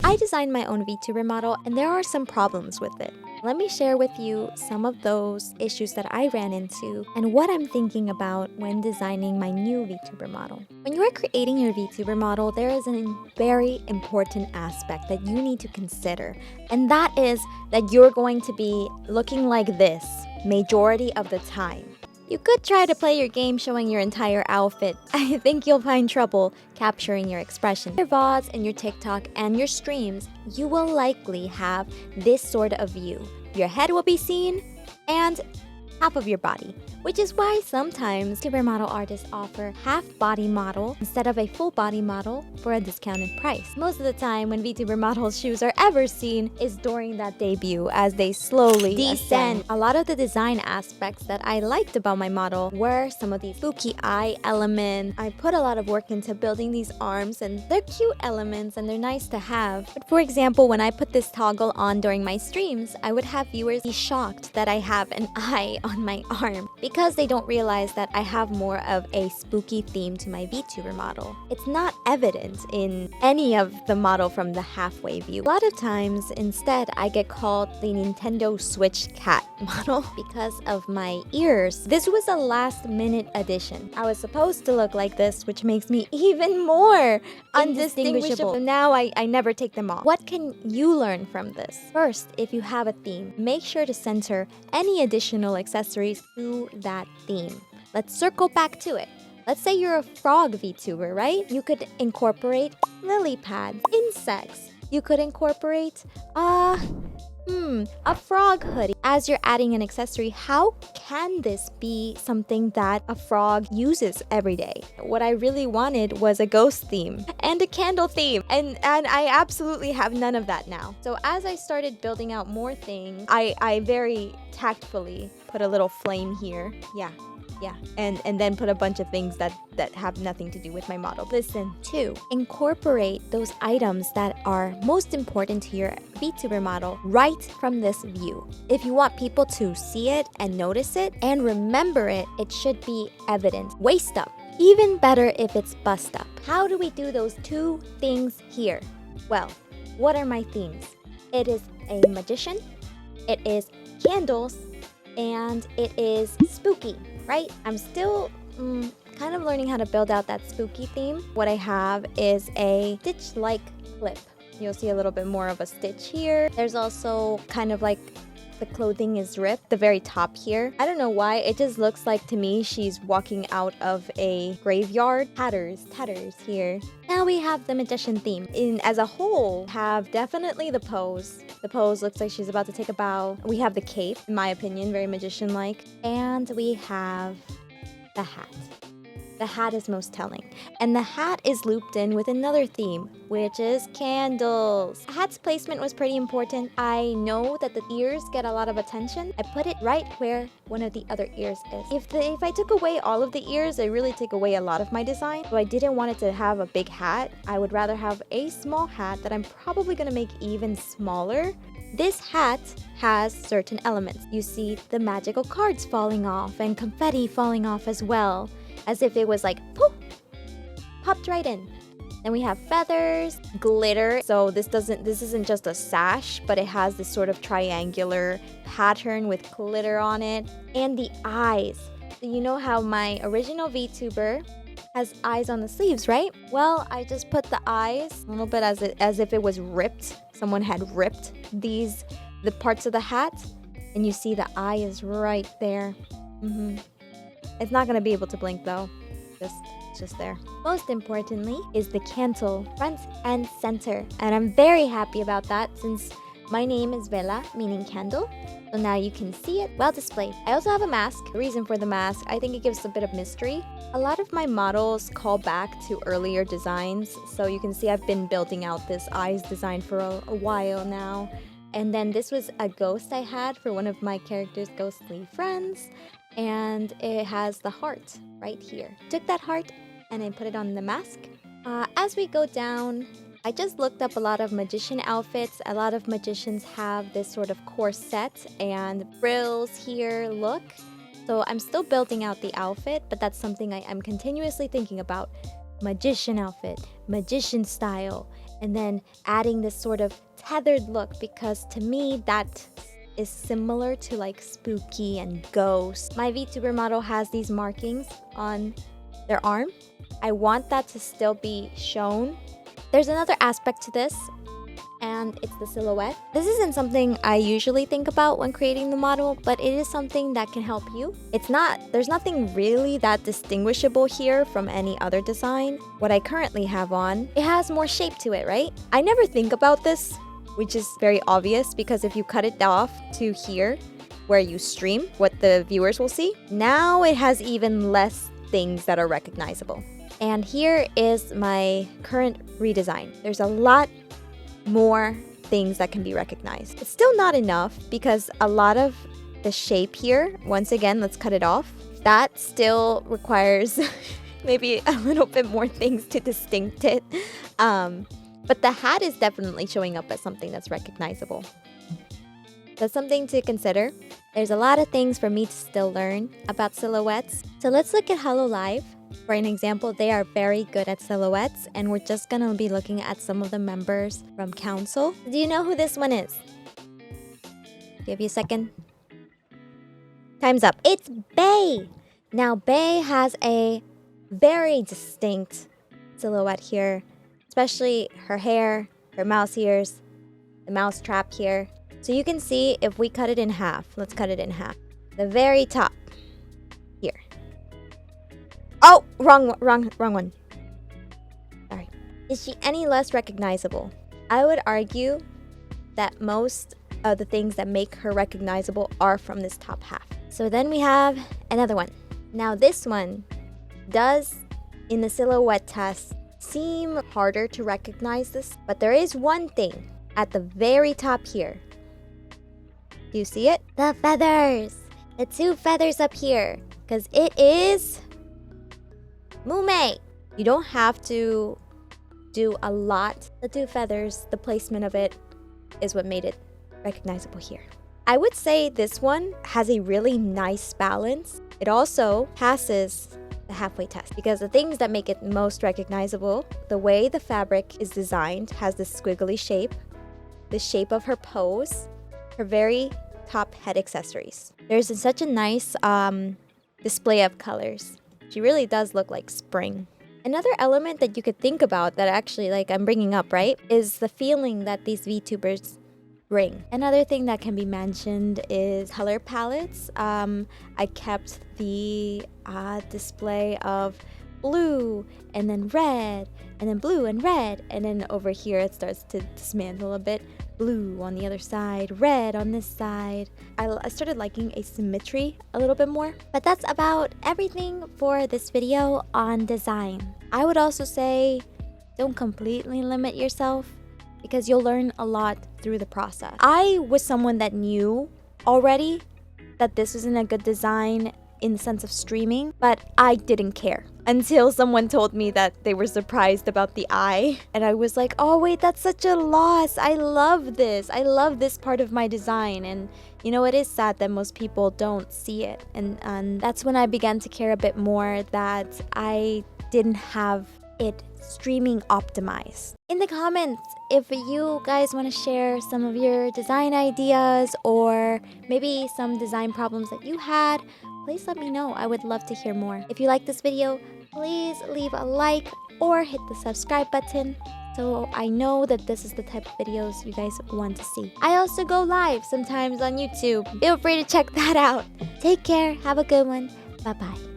I designed my own VTuber model and there are some problems with it. Let me share with you some of those issues that I ran into and what I'm thinking about when designing my new VTuber model. When you are creating your VTuber model, there is a very important aspect that you need to consider, and that is that you're going to be looking like this majority of the time. You could try to play your game showing your entire outfit. I think you'll find trouble capturing your expression. Your VODs and your TikTok and your streams, you will likely have this sort of view. Your head will be seen and half of your body, which is why sometimes VTuber model artists offer half body model instead of a full body model for a discounted price. Most of the time when VTuber models' shoes are ever seen is during that debut as they slowly descend. A lot of the design aspects that I liked about my model were some of these spooky eye elements. I put a lot of work into building these arms, and they're cute elements and they're nice to have. But for example, when I put this toggle on during my streams, I would have viewers be shocked that I have an eye on my arm because they don't realize that I have more of a spooky theme to my VTuber model. It's not evident in any of the model from the halfway view. A lot of times, instead, I get called the Nintendo Switch cat model because of my ears. This was a last-minute addition. I was supposed to look like this, which makes me even more undistinguishable. Now I never take them off. What can you learn from this? First, if you have a theme, make sure to center any additional accessories to that theme. Let's circle back to it. Let's say you're a frog VTuber, right? You could incorporate lily pads, insects. You could incorporate a frog hoodie. As you're adding an accessory, how can this be something that a frog uses every day? What I really wanted was a ghost theme and a candle theme, and I absolutely have none of that now. So as I started building out more things, I very tactfully put a little flame here. Yeah, and then put a bunch of things that have nothing to do with my model. Listen, 2, incorporate those items that are most important to your VTuber model right from this view. If you want people to see it and notice it and remember it, it should be evident. Waist up. Even better if it's bust up. How do we do those 2 things here? Well, what are my themes? It is a magician, it is candles, and it is spooky. Right? I'm still kind of learning how to build out that spooky theme. What I have is a stitch-like clip. You'll see a little bit more of a stitch here. There's also kind of like the clothing is ripped, the very top here. I don't know why, it just looks like to me she's walking out of a graveyard. Tatters here. Now we have the magician theme. As a whole, have definitely the pose. The pose looks like she's about to take a bow. We have the cape, in my opinion, very magician-like. And we have the hat. The hat is most telling. And the hat is looped in with another theme, which is candles. The hat's placement was pretty important. I know that the ears get a lot of attention. I put it right where one of the other ears is. If I took away all of the ears, I really take away a lot of my design. So I didn't want it to have a big hat. I would rather have a small hat that I'm probably gonna make even smaller. This hat has certain elements. You see the magical cards falling off and confetti falling off as well, as if it was like, poof, popped right in. Then we have feathers, glitter. So this isn't just a sash, but it has this sort of triangular pattern with glitter on it. And the eyes. So you know how my original VTuber has eyes on the sleeves, right? Well, I just put the eyes a little bit as if it was ripped. Someone had ripped the parts of the hat, and you see the eye is right there. It's not gonna be able to blink though. Just there. Most importantly is the candle front and center, and I'm very happy about that since my name is Vela, meaning candle. So now you can see it well displayed. I also have a mask. The reason for the mask, I think it gives a bit of mystery. A lot of my models call back to earlier designs. So you can see I've been building out this eyes design for a while now. And then this was a ghost I had for one of my character's ghostly friends. And it has the heart right here. Took that heart and I put it on the mask. As we go down, I just looked up a lot of magician outfits. A lot of magicians have this sort of corset and frills here look. So I'm still building out the outfit, but that's something I'm continuously thinking about. Magician outfit, magician style, and then adding this sort of tethered look, because to me that is similar to like spooky and ghost. My VTuber model has these markings on their arm. I want that to still be shown. There's another aspect to this, and it's the silhouette. This isn't something I usually think about when creating the model, but it is something that can help you. There's nothing really that distinguishable here from any other design. What I currently have on, it has more shape to it, right? I never think about this, which is very obvious, because if you cut it off to here, where you stream, what the viewers will see, now it has even less things that are recognizable. And here is my current redesign. There's a lot more things that can be recognized. It's still not enough, because a lot of the shape here, once again, let's cut it off, that still requires maybe a little bit more things to distinct it. But the hat is definitely showing up as something that's recognizable. That's something to consider. There's a lot of things for me to still learn about silhouettes. So let's look at Hololive. For an example, they are very good at silhouettes, and we're just gonna be looking at some of the members from Council. Do you know who this one is? Give you a second. Time's up. It's Bay. Now, Bay has a very distinct silhouette here, especially her hair, her mouse ears, the mouse trap here. So you can see if we cut it in half. Let's cut it in half. The very top here. Oh, wrong one. Sorry. Is she any less recognizable? I would argue that most of the things that make her recognizable are from this top half. So then we have another one. Now this one does, in the silhouette test, seem harder to recognize this, but there is one thing at the very top here. Do you see it? The feathers! The two feathers up here, because it is Mume. You don't have to do a lot. The two feathers, the placement of it is what made it recognizable here. I would say this one has a really nice balance. It also passes the halfway test, because the things that make it most recognizable, the way the fabric is designed has this squiggly shape, the shape of her pose, her very top head accessories. There's such a nice display of colors. She really does look like spring. Another element that you could think about that actually, like I'm bringing up, right, is the feeling that these VTubers bring. Another thing that can be mentioned is color palettes. I kept the display of blue and then red and then blue and red, and then over here it starts to dismantle a bit. Blue on the other side, red on this side. I started liking asymmetry a little bit more. But that's about everything for this video on design. I would also say don't completely limit yourself, because you'll learn a lot through the process. I was someone that knew already that this wasn't a good design in the sense of streaming, but I didn't care until someone told me that they were surprised about the eye. And I was like, oh wait, that's such a loss. I love this. I love this part of my design. And you know, it is sad that most people don't see it. And that's when I began to care a bit more that I didn't have it streaming optimized. In the comments, if you guys want to share some of your design ideas or maybe some design problems that you had, please let me know. I would love to hear more. If you like this video, please leave a like or hit the subscribe button so I know that this is the type of videos you guys want to see. I also go live sometimes on YouTube. Feel free to check that out. Take care. Have a good one. Bye-bye.